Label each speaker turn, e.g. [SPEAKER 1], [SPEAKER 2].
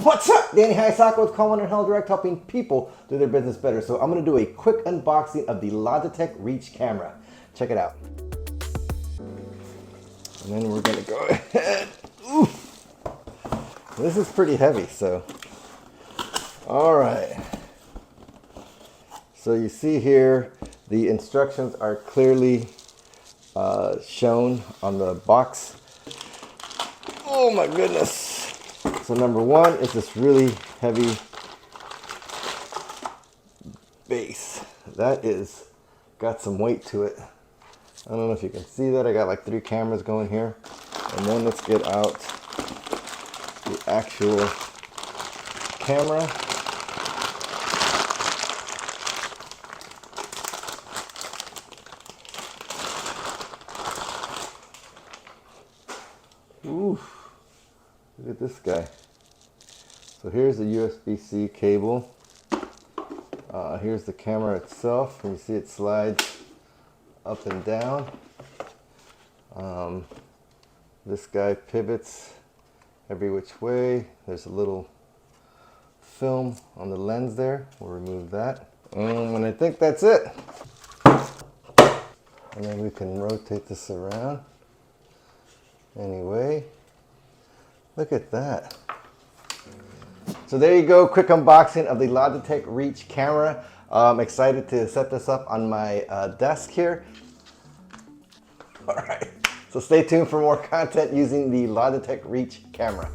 [SPEAKER 1] What's up? Danny Hayasaka with Call 100 Direct, helping people do their business better. So I'm going to do a quick unboxing of the Logitech Reach camera. Check it out. And then we're going to go ahead. Oof. This is pretty heavy, so. All right. So you see here, the instructions are clearly shown on the box. Oh my goodness. So number one is this really heavy base. That is got some weight to it. I don't know if you can see that. I got like 3 cameras going here. And then let's get out the actual camera. Ooh, look at this guy. So here's the USB-C cable. Here's the camera itself. You see it slides up and down. This guy pivots every which way. There's a little film on the lens there. We'll remove that. And I think that's it. And then we can rotate this around. Anyway, look at that. So there you go, quick unboxing of the Logitech Reach camera. I'm excited to set this up on my desk here. All right, so stay tuned for more content using the Logitech Reach camera.